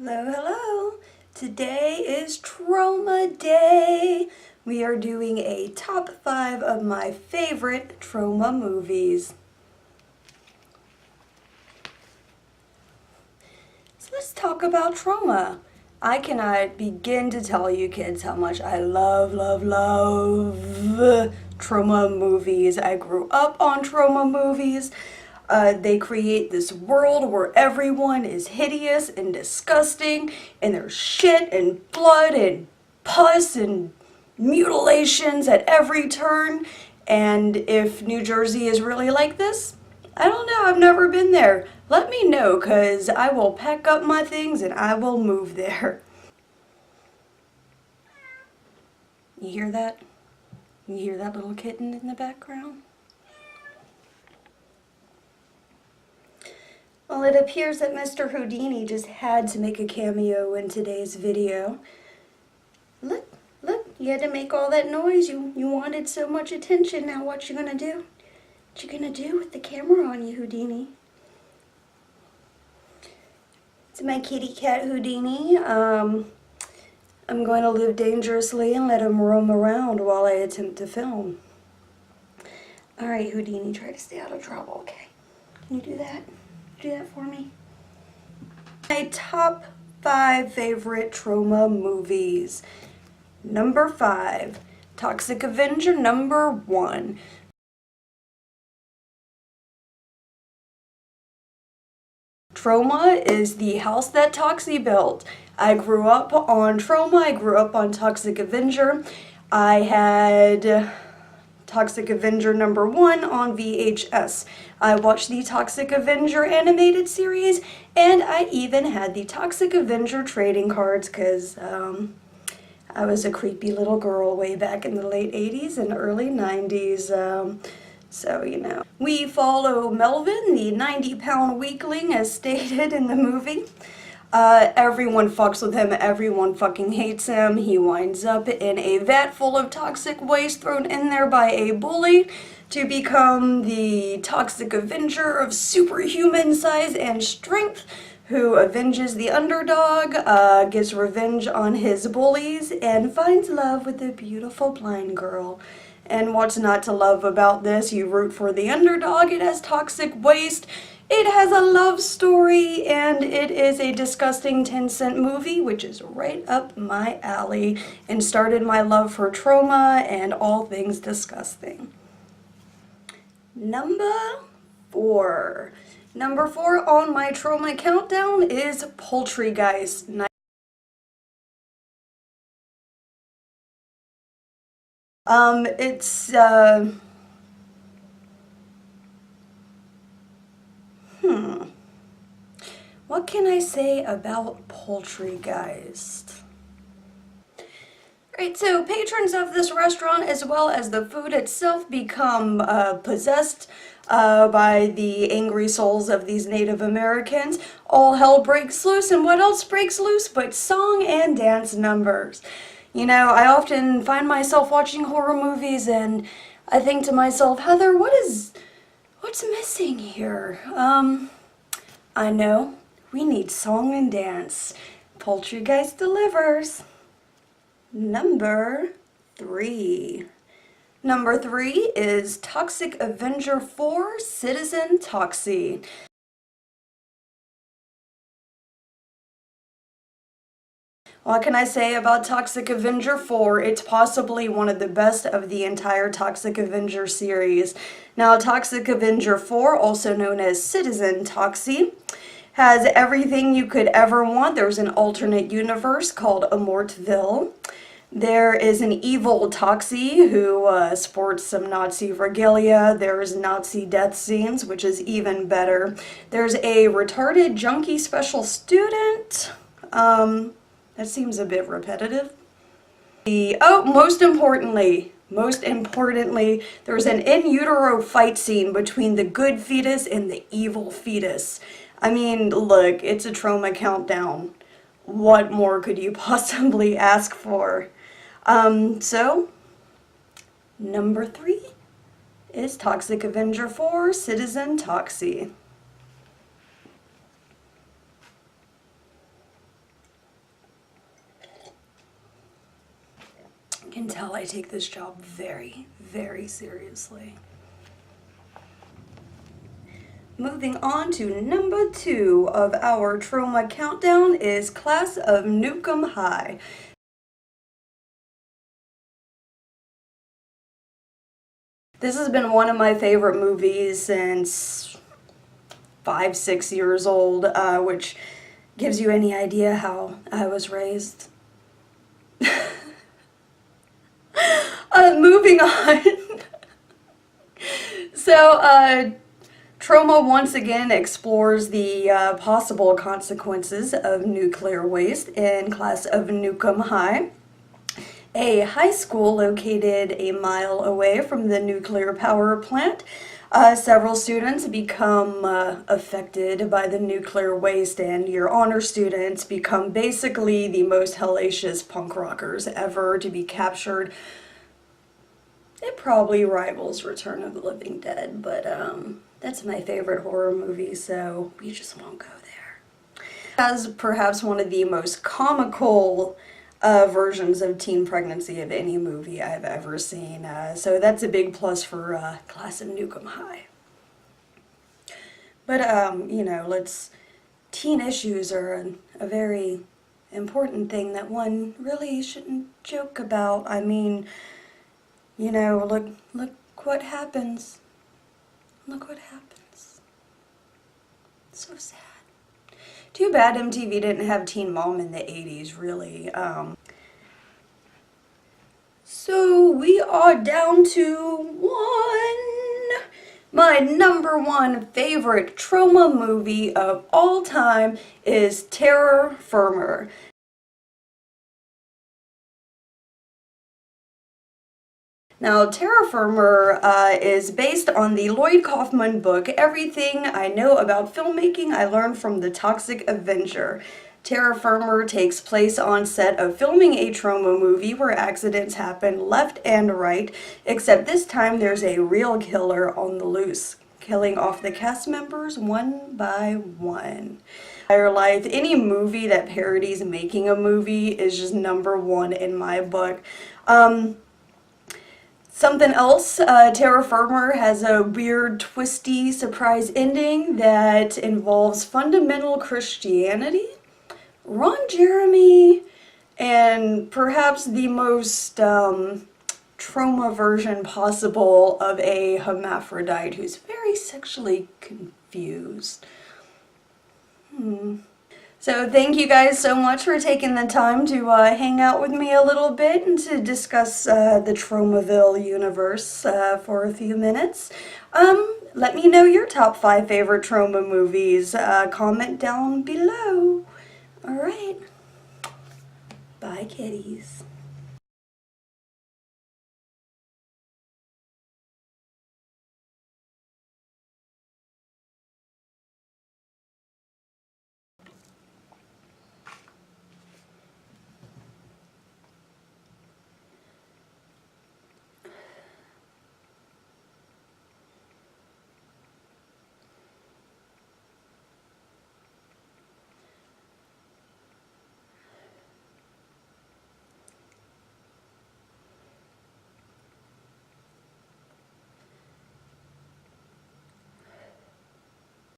Hello, hello. Today is Troma Day. We are doing a top 5 of my favorite Troma movies. So let's talk about Troma. I cannot begin to tell you kids how much I love Troma movies. I grew up on Troma movies. They create this world where everyone is hideous and disgusting, and there's shit and blood and pus and mutilations at every turn. And if New Jersey is really like this, I don't know, I've never been there. Let me know, because I will pack up my things and I will move there. You hear that? You hear that little kitten in the background? Well, it appears that Mr. Houdini just had to make a cameo in today's video. Look, you had to make all that noise. You wanted so much attention. Now what you gonna do? What you gonna do with the camera on you, Houdini? It's my kitty cat, Houdini. I'm going to live dangerously and let him roam around while I attempt to film. Alright, Houdini, try to stay out of trouble, okay? Can you do that? Do that for me? My top 5 favorite Troma movies. Number 5, Toxic Avenger number 1. Troma is the house that Toxie built. I grew up on Troma, I grew up on Toxic Avenger. I had Toxic Avenger number 1 on VHS. I watched the Toxic Avenger animated series, and I even had the Toxic Avenger trading cards because I was a creepy little girl way back in the late 80s and early 90s. So, you know. We follow Melvin, the 90-pound weakling, as stated in the movie. Everyone fucks with him, everyone fucking hates him. He winds up in a vat full of toxic waste thrown in there by a bully to become the Toxic Avenger of superhuman size and strength, who avenges the underdog, gets revenge on his bullies, and finds love with a beautiful blind girl. And what's not to love about this? You root for the underdog, it has toxic waste, it has a love story, and it is a disgusting 10-cent movie, which is right up my alley, and started my love for Troma and all things disgusting. Number 4. Number 4 on my Troma countdown is Poltergeist. What can I say about Poltergeist? Right, so patrons of this restaurant, as well as the food itself, become possessed by the angry souls of these Native Americans. All hell breaks loose, and what else breaks loose but song and dance numbers? You know, I often find myself watching horror movies and I think to myself, Heather, what's missing here? I know, we need song and dance. Poltergeist delivers. Number 3. Number 3 is Toxic Avenger 4, Citizen Toxie. What can I say about Toxic Avenger 4? It's possibly one of the best of the entire Toxic Avenger series. Now, Toxic Avenger 4, also known as Citizen Toxie, has everything you could ever want. There's an alternate universe called Amortville. There is an evil Toxie who sports some Nazi regalia. There's Nazi death scenes, which is even better. There's a retarded junkie special student. That seems a bit repetitive. Most importantly, there's an in utero fight scene between the good fetus and the evil fetus. I mean, look, it's a Troma countdown. What more could you possibly ask for? So, number 3 is Toxic Avenger 4, Citizen Toxie. I take this job very, very seriously. Moving on to number 2 of our Troma countdown is Class of Nuke High. This has been one of my favorite movies since 5-6 years old, which gives you any idea how I was raised. Moving on. So, Troma once again explores the possible consequences of nuclear waste in Class of Nuke High, a high school located a mile away from the nuclear power plant. Several students become affected by the nuclear waste, and your honor students become basically the most hellacious punk rockers ever to be captured. It probably rivals Return of the Living Dead, but that's my favorite horror movie, so we just won't go there. As perhaps one of the most comical versions of teen pregnancy of any movie I've ever seen, so that's a big plus for Class of Nuke High. But, you know, teen issues are a very important thing that one really shouldn't joke about. I mean, you know, look what happens. Look what happens. So sad. Too bad MTV didn't have Teen Mom in the 80s, really. So we are down to 1. My number 1 favorite Troma movie of all time is Terraformer. Now, Terraformer is based on the Lloyd Kaufman book, Everything I Know About Filmmaking I Learned from the Toxic Avenger. Terraformer takes place on set of filming a Troma movie where accidents happen left and right, except this time there's a real killer on the loose, killing off the cast members one by one. Entire life, any movie that parodies making a movie is just number 1 in my book. Something else, Terraformer has a weird, twisty, surprise ending that involves fundamental Christianity, Ron Jeremy, and perhaps the most Troma version possible of a hermaphrodite who's very sexually confused. So thank you guys so much for taking the time to hang out with me a little bit and to discuss the Tromaville universe for a few minutes. Let me know your top 5 favorite Troma movies. Comment down below. Alright. Bye, kitties.